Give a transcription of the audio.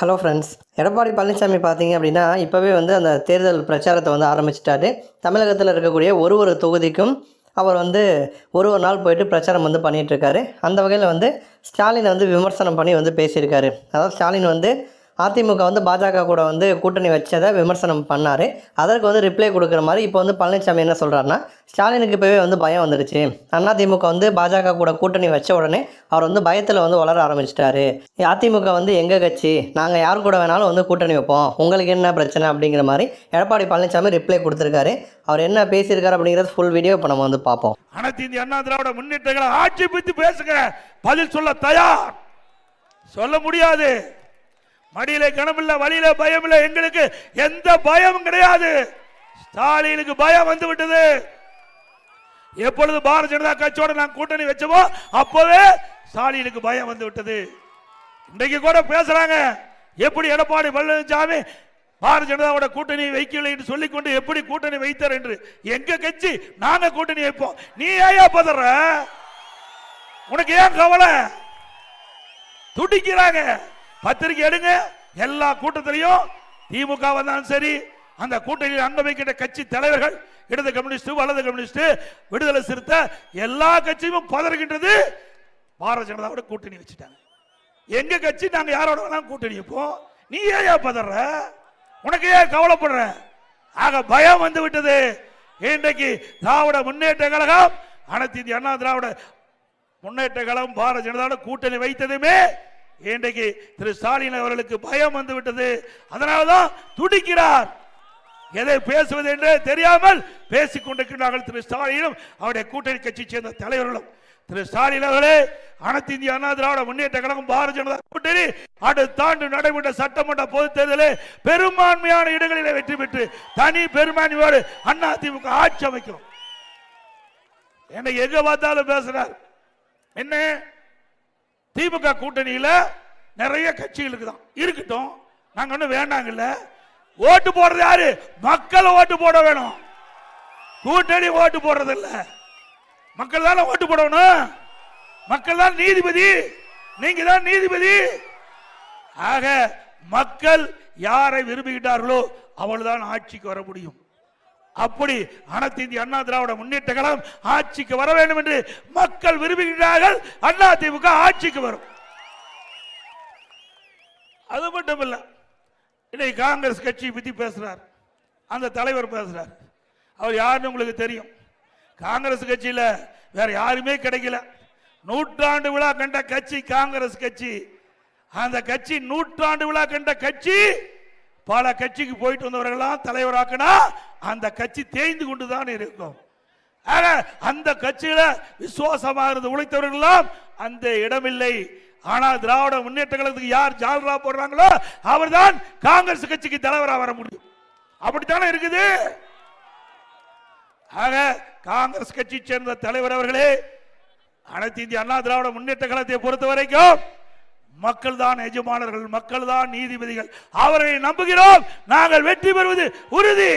Hello friends. Edappadi Palaniswami பார்த்தீங்க அப்படின்னா, இப்போவே வந்து அந்த தேர்தல் பிரச்சாரத்தை வந்து ஆரம்பிச்சிட்டாரு. தமிழகத்தில் இருக்கக்கூடிய ஒரு தொகுதிக்கும் அவர் வந்து ஒரு நாள் போயிட்டு பிரச்சாரம் வந்து பண்ணிகிட்ருக்காரு. அந்த வகையில் வந்து ஸ்டாலினை வந்து விமர்சனம் பண்ணி வந்து பேசியிருக்காரு. அதாவது ஸ்டாலின் வந்து அதிமுக வந்து பாஜக கூட வந்து கூட்டணி வச்சதை விமர்சனம் பண்ணார். அதற்கு வந்து ரிப்ளை கொடுக்குற மாதிரி இப்போ வந்து பழனிசாமி என்ன சொல்கிறாருன்னா, ஸ்டாலினுக்கு இப்போவே வந்து பயம் வந்துடுச்சு. அதிமுக வந்து பாஜக கூட கூட்டணி வச்ச உடனே அவர் வந்து பயத்தில் வந்து வளர ஆரம்பிச்சிட்டாரு. அதிமுக வந்து எங்கள் கட்சி, நாங்கள் யார் கூட வேணாலும் வந்து கூட்டணி வைப்போம், உங்களுக்கு என்ன பிரச்சனை அப்படிங்கிற மாதிரி எடப்பாடி பழனிசாமி ரிப்ளை கொடுத்துருக்காரு. அவர் என்ன பேசியிருக்காரு அப்படிங்கிறது ஃபுல் வீடியோ இப்போ நம்ம வந்து பார்ப்போம். அனைத்து இந்திய அண்ணா திராவிட முன்னேற்றங்களை ஆட்சி பற்றி பேசுங்க, பதில் சொல்ல தயார். சொல்ல முடியாது. மடியில கனமில்ல, வழியில பயம் இல்ல, எங்களுக்கு எந்த பயமும் கிடையாது. ஸ்டாலினுக்கு பயம் வந்து விட்டது. எப்பொழுது பாரதிய ஜனதா கட்சியோட நான் கூட்டணி வச்சோமோ அப்பவே ஸ்டாலினுக்கு பயம் வந்து விட்டது. இன்றைக்கு கூட பேசுறாங்க, எப்படி எடப்பாடி பழனிசாமி பாரதிய ஜனதாவோட கூட்டணி வைக்கல என்று சொல்லிக்கொண்டு எப்படி கூட்டணி வைத்தார் என்று. எங்க கட்சி, நாங்க கூட்டணி வைப்போம். நீ ஏன் பதற? உனக்கு ஏன் கவலை? துடிக்கிறாங்க. பத்திரிகை எடுங்க, எல்லா கூட்டத்திலையும் திமுக வந்தாலும் சரி, அந்த கூட்டணியில் அங்க வைக்கின்ற கட்சி தலைவர்கள், இடது கம்யூனிஸ்ட், வலது கம்யூனிஸ்ட், விடுதலை சிறுத்தை, எல்லா கட்சியும் பதறுகின்றது. பாரதிய ஜனதாவோட கூட்டணி வச்சுட்டாங்க. எங்க கட்சி, நாங்க யாரோட வேணாலும் கூட்டணி வைப்போம். நீ ஏன் பதற? உனக்கு ஏன் கவலைப்படுற? ஆக பயம் வந்து விட்டது. இன்றைக்கு திராவிட முன்னேற்ற கழகம், அனைத்து இந்திய அண்ணா திராவிட முன்னேற்ற கழகம் பாரதிய ஜனதாவோட கூட்டணி வைத்ததுமே இன்றைக்கு திரு ஸ்டாலின் அவர்களுக்கு பயம் வந்து விட்டது. அதனால்தான் துடிக்கிறார். எதை பேசுவது என்று தெரியாமல் பேசிக் கொண்டிருக்கிறார்கள் திரு ஸ்டாலினும் அவருடைய கூட்டணி கட்சி சேர்ந்த தலைவர்களும். திரு ஸ்டாலின் அவர்களே, அனைத்து இந்திய அண்ணா திராவிட முன்னேற்ற கழகம் பாரதிய ஜனதா கூட்டணி அடுத்த ஆண்டு நடைபெற்ற சட்டமன்ற பொதுத் தேர்தலில் பெரும்பான்மையான இடங்களில் வெற்றி பெற்று தனி பெரும்பான்மையோடு அதிமுக ஆட்சி அமைக்கும். என்னை எங்க பார்த்தாலும் பேசுறார். என்ன, திமுக கூட்டணியில நிறைய கட்சிகளுக்கு தான் இருக்கட்டும், நாங்க ஒன்னும் வேண்டாங்கல்ல. ஓட்டு போடுறது யாரு? மக்கள் ஓட்டு போட வேணும். கூட்டணி ஓட்டு போடுறது இல்ல, மக்கள் தானே ஓட்டு போடணும். மக்கள் தான் நீதிபதி, நீங்க தான் நீதிபதி. ஆக மக்கள் யாரை விரும்புகிறார்களோ அவள்தான் ஆட்சிக்கு வர முடியும். அப்படி அனைத்து இந்திய அண்ணா திராவிட முன்னேற்ற கழகம் ஆட்சிக்கு வர வேண்டும் என்று மக்கள் விரும்புகிறார்கள். அதிமுக ஆட்சிக்கு வரும். அது மட்டும் இல்ல, இன்னைக்கு காங்கிரஸ் கட்சி பத்தி பேசுறார், அந்த தலைவர் பேசுறார். அவர் யாருன்னு உங்களுக்கு தெரியும். காங்கிரஸ் கட்சியில வேற யாருமே கிடைக்கல. 100 ஆண்டு விழா கண்ட கட்சி காங்கிரஸ் கட்சி. அந்த கட்சி 100 ஆண்டு விழா கண்ட கட்சி. பல கட்சிக்கு போயிட்டு வந்தவர்களாம் தலைவராக்கினா அந்த கட்சி தேய்ந்து கொண்டுதான் இருக்கும். அந்த கட்சியில விசுவாசமாக இருந்து உழைத்தவர்கள் அந்த இடமில்லை. ஆனால் திராவிட முன்னேற்ற கழகத்துக்கு யார் ஜால்ரா போடுறாங்களோ அவர்தான் காங்கிரஸ் கட்சிக்கு தலைவராக வர முடியும். அப்படித்தானே இருக்குது. ஆக காங்கிரஸ் கட்சி சேர்ந்த தலைவர் அவர்களே, அனைத்து இந்திய அண்ணா திராவிட முன்னேற்ற கழகத்தை பொறுத்த வரைக்கும் மக்கள் தான் எஜமானர்கள், மக்கள் தான் நீதிபதிகள். அவரை நம்புகிறோம். நாங்கள் வெற்றி பெறுவது உறுதி.